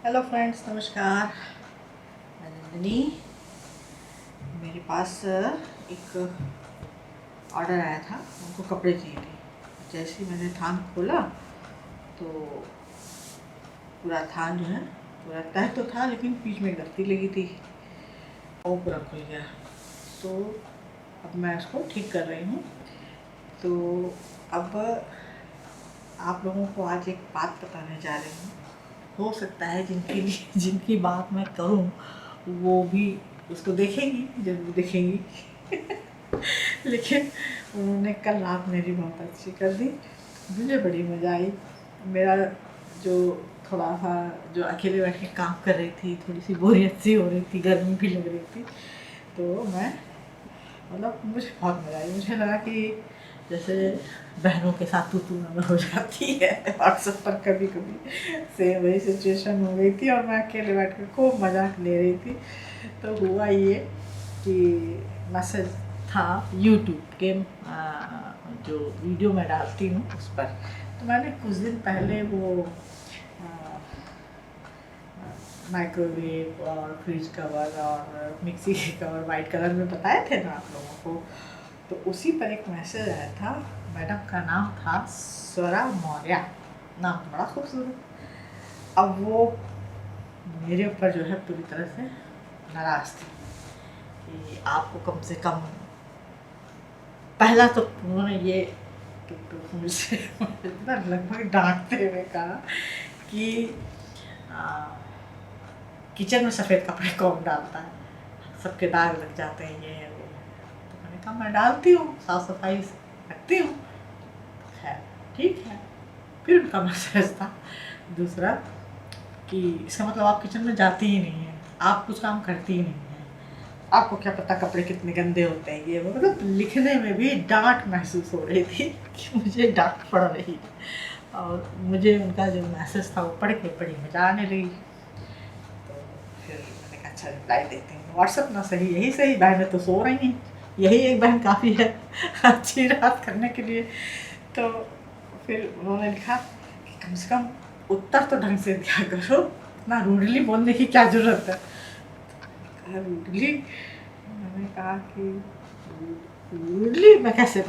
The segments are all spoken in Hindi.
हेलो फ्रेंड्स, नमस्कार। मैं नंदिनी। मेरे पास एक ऑर्डर आया था, उनको कपड़े चाहिए थे। जैसे ही मैंने थान खोला तो पूरा थान जो है पूरा तय तो था, लेकिन बीच में गलती लगी थी, वो पूरा खुल गया। तो अब मैं उसको ठीक कर रही हूँ। तो अब आप लोगों को आज एक बात बताने जा रही हूँ। हो सकता है जिनकी बात मैं करूँ वो भी उसको देखेंगी, जरूर देखेंगी। लेकिन उन्होंने कल रात मेरी बहुत अच्छी कर दी, मुझे बड़ी मज़ा आई। मेरा जो थोड़ा सा जो अकेले बैठ के काम कर रही थी, थोड़ी सी बोरियत सी हो रही थी, गर्मी भी लग रही थी, तो मैं मुझे बहुत मज़ा आई। मुझे लगा कि जैसे बहनों के साथ तू मैं हो जाती है व्हाट्सएप पर, कभी कभी सेम वही सिचुएशन हो गई थी और मैं अकेले बैठ कर खूब मजाक ले रही थी। तो हुआ ये कि मैसेज था यूट्यूब के जो वीडियो मैं डालती हूँ उस पर। तो मैंने कुछ दिन पहले वो माइक्रोवेव और फ्रिज कवर और मिक्सी के कवर वाइट कलर में बताए थे ना आप लोगों को। तो उसी पर एक मैसेज आया था। मैडम का नाम था स्वरा मौर्य, नाम बड़ा खूबसूरत। अब वो मेरे ऊपर जो है पूरी तरह से नाराज़ थी कि आपको कम से कम, पहला तो उन्होंने ये मुझसे लगभग डांटते हुए कहा कि किचन में सफ़ेद कपड़े कौन डालता है, सबके दाग लग जाते हैं, ये है वो है। तो मैंने कहा मैं डालती हूँ, साफ़ सफाई रखती हूँ। खैर ठीक है। फिर उनका मैसेज था दूसरा कि इसका मतलब आप किचन में जाती ही नहीं है, आप कुछ काम करती ही नहीं है, आपको क्या पता कपड़े कितने गंदे होते हैं, ये वो। लिखने में भी डांट महसूस हो रही थी कि मुझे डांट पड़ रही है। और मुझे उनका जो मैसेज था वो पढ़ के बड़ी मजा आने लगी। तो फिर मैंने कहा अच्छा रिप्लाई देती हूँ। व्हाट्सएप ना सही, यही सही, बहनें तो सो रही हैं, यही एक बहन काफ़ी है अच्छी रात करने के लिए। तो फिर उन्होंने लिखा कि कम से कम उत्तर तो ढंग से दिया करो, इतना रूडली बोलने की क्या ज़रूरत है। रूडली, मैंने कहा कि रूडली मैं कैसे,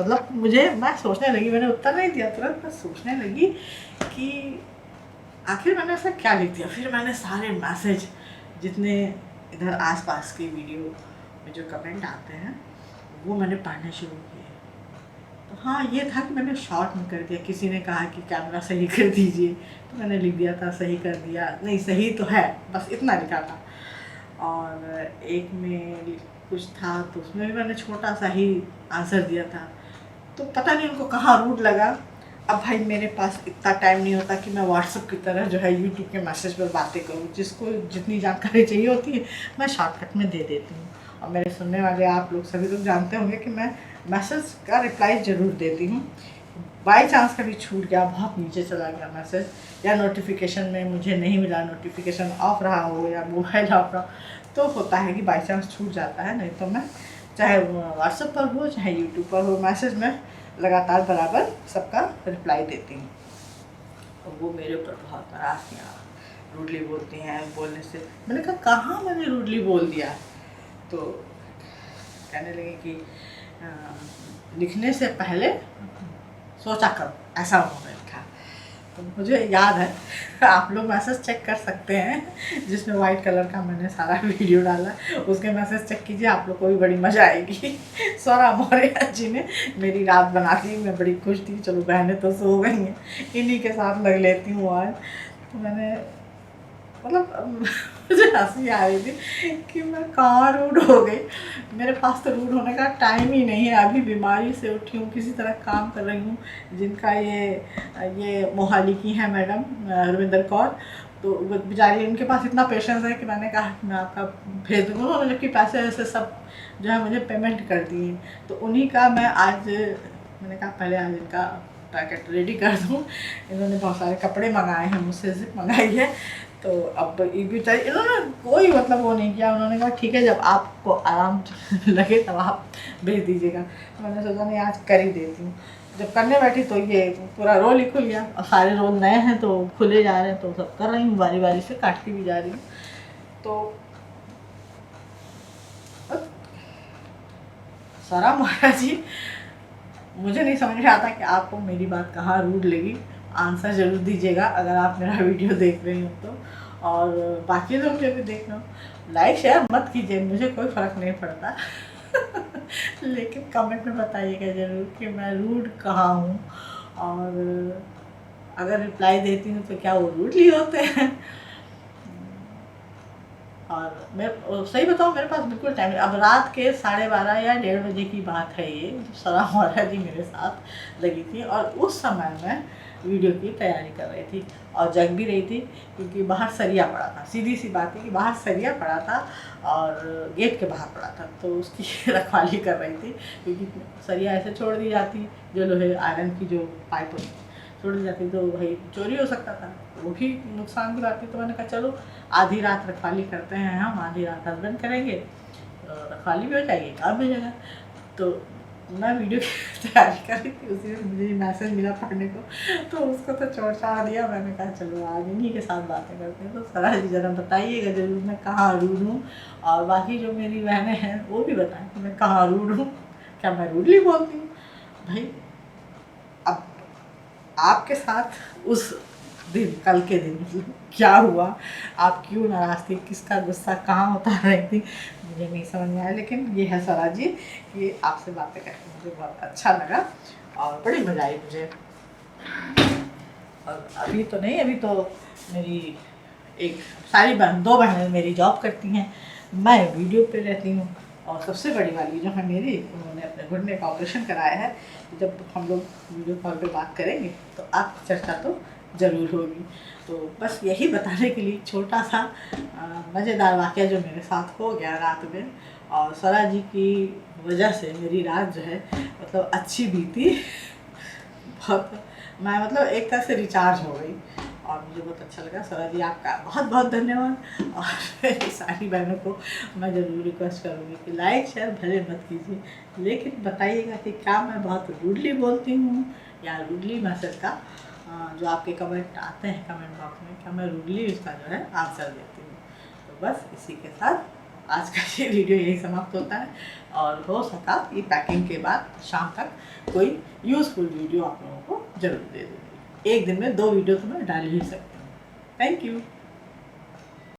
मैं सोचने लगी, मैंने उत्तर नहीं दिया तुरंत, मैं सोचने लगी कि आखिर मैंने ऐसा क्या लिख दिया। फिर मैंने सारे मैसेज जितने इधर आसपास के वीडियो में जो कमेंट आते हैं वो मैंने पढ़ने शुरू किए। तो हाँ, ये था कि मैंने शॉर्ट में कर दिया। किसी ने कहा कि कैमरा सही कर दीजिए, तो मैंने लिख दिया था सही कर दिया, नहीं सही तो है, बस इतना लिखा था। और एक में कुछ था तो उसमें भी मैंने छोटा सा ही आंसर दिया था। तो पता नहीं उनको कहाँ रूट लगा। अब भाई मेरे पास इतना टाइम नहीं होता कि मैं व्हाट्सएप की तरह जो है यूट्यूब के मैसेज पर बातें करूँ। जिसको जितनी जानकारी चाहिए होती है मैं शॉर्टकट में दे देती हूँ। और मेरे सुनने वाले आप लोग सभी लोग जानते होंगे कि मैं मैसेज का रिप्लाई ज़रूर देती हूँ। बाई चांस कभी छूट गया, बहुत नीचे चला गया मैसेज या नोटिफिकेशन में मुझे नहीं मिला, नोटिफिकेशन ऑफ रहा हो या मोबाइल ऑफ रहा, तो होता है कि बाई चांस छूट जाता है। नहीं तो मैं चाहे व्हाट्सएप पर हो चाहे यूट्यूब पर हो, मैसेज में लगातार बराबर सबका रिप्लाई देती हूँ। और वो मेरे ऊपर बहुत नाराज़ थी, रूडली बोलती हैं बोलने से। मैंने कहा कहाँ मैंने रूडली बोल दिया। तो कहने लगे कि लिखने से पहले सोचा करो, ऐसा उन्होंने लिखा। तो मुझे याद है आप लोग मैसेज चेक कर सकते हैं जिसमें वाइट कलर का मैंने सारा वीडियो डाला, उसके मैसेज चेक कीजिए, आप लोग को भी बड़ी मज़ा आएगी। स्वरा मौर्य जी ने मेरी रात बना दी, मैं बड़ी खुश थी। चलो बहनें तो सो गई हैं, इन्हीं के साथ लग लेती हूँ आज। तो मैंने मुझे हंसी आ रही थी कि मैं कहाँ रूड हो गई। मेरे पास तो रूड होने का टाइम ही नहीं है। अभी बीमारी से उठी हूँ, किसी तरह काम कर रही हूँ। जिनका ये मोहाली की है मैडम हरविंदर कौर, तो बेचारी, उनके पास इतना पेशेंस है कि मैंने कहा मैं आपका भेज दूँगा। उन्होंने जबकि पैसे वैसे सब जो है मुझे पेमेंट कर दिए, तो उन्हीं का मैं आज, मैंने कहा पहले आज इनका पैकेट रेडी कर दूँ। इन्होंने बहुत सारे कपड़े मंगाए हैं मुझसे, जिप मंगाई है। तो अब ये बेचारी, इन्होंने कोई वो नहीं किया। उन्होंने कहा ठीक है, जब आपको आराम लगे तब आप भेज दीजिएगा। तो मैंने सोचा नहीं आज कर ही देती हूँ। जब करने बैठी तो ये पूरा रोल ही खुल गया, और सारे रोल नए हैं तो खुले जा रहे हैं, तो सब कर रही हूँ, बारी बारी से काटती भी जा रही हूँ। तो सारा महाराज जी, मुझे नहीं समझ में आता कि आपको मेरी बात कहाँ रूड लगी। आंसर ज़रूर दीजिएगा अगर आप मेरा वीडियो देख रहे हो तो, और बाकी लोग जो भी देख रहे हो लाइक शेयर मत कीजिए, मुझे कोई फ़र्क नहीं पड़ता लेकिन कमेंट में बताइएगा ज़रूर कि मैं रूड कहाँ हूँ, और अगर रिप्लाई देती हूँ तो क्या वो रूडली होते हैं। और मैं सही बताऊँ, मेरे पास बिल्कुल टाइम नहीं। अब रात के 12:30 या 1:30 बजे की बात है ये, जब सरा महाराज जी मेरे साथ लगी थी, और उस समय मैं वीडियो की तैयारी कर रही थी और जग भी रही थी, क्योंकि बाहर सरिया पड़ा था। सीधी सी बात है कि बाहर सरिया पड़ा था और गेट के बाहर पड़ा था, तो उसकी रखवाली कर रही थी, क्योंकि सरिया ऐसे छोड़ दी जाती, जो लोहे आयरन की जो पाइप होती छोड़ दी जाती, तो भाई चोरी हो सकता था, वो भी नुकसान की बात थी। तो मैंने कहा चलो आधी रात रखवाली करते हैं, हम आधी रात हस्बैंड करेंगे, रखवाली भी हो जाएगी, काम भी हो जाएगा। तो मैं वीडियो की तैयारी कर रही थी, उसी में मुझे मैसेज मिला पढ़ने को, तो उसको तो चौंका दिया। मैंने कहा चलो आज इन्हीं के साथ बातें करते हैं। तो सरा जी ज़रा बताइएगा ज़रूर मैं कहाँ रूड हूँ, और बाकी जो मेरी बहनें हैं वो भी बताएं कि मैं कहाँ रूड हूँ, क्या मैं रूडली बोलती हूँ। भाई अब आपके साथ उस दिन, कल के दिन क्या हुआ, आप क्यों नाराज़ थी, किसका गुस्सा कहाँ उतार रही थी, मुझे नहीं समझ में आया। लेकिन ये है सरा जी कि आपसे बातें करके मुझे बहुत अच्छा लगा और बड़ी मज़ा आई मुझे। और अभी तो नहीं, अभी तो मेरी एक सारी दो बहनें मेरी जॉब करती हैं, मैं वीडियो पे रहती हूँ, और सबसे बड़ी वाली जो है मेरी, उन्होंने अपने घुटने का ऑपरेशन कराया है। जब हम लोग वीडियो कॉल पे बात करेंगे तो आपकी चर्चा तो ज़रूर होगी। तो बस यही बताने के लिए छोटा सा मज़ेदार वाक़या जो मेरे साथ हो गया रात में, और सरा जी की वजह से मेरी रात जो है मतलब अच्छी बीती बहुत। मैं मतलब एक तरह से रिचार्ज हो गई, और मुझे बहुत अच्छा लगा। सरा जी आपका बहुत बहुत धन्यवाद। और मेरी सारी बहनों को मैं ज़रूर रिक्वेस्ट करूँगी कि लाइक शेयर भले मत कीजिए, लेकिन बताइएगा कि क्या मैं बहुत रूडली बोलती हूँ या रूडली मैसेज का जो आपके कमेंट आते हैं कमेंट बॉक्स में, क्या मैं रूडली उसका जो है आंसर देती हूँ। तो बस इसी के साथ आज का ये वीडियो यही समाप्त होता है, और हो सका ये पैकिंग के बाद शाम तक कोई यूज़फुल वीडियो आप लोगों को ज़रूर दे दूँगी। एक दिन में 2 वीडियो तो मैं डाल ही सकती हूँ। Thank you.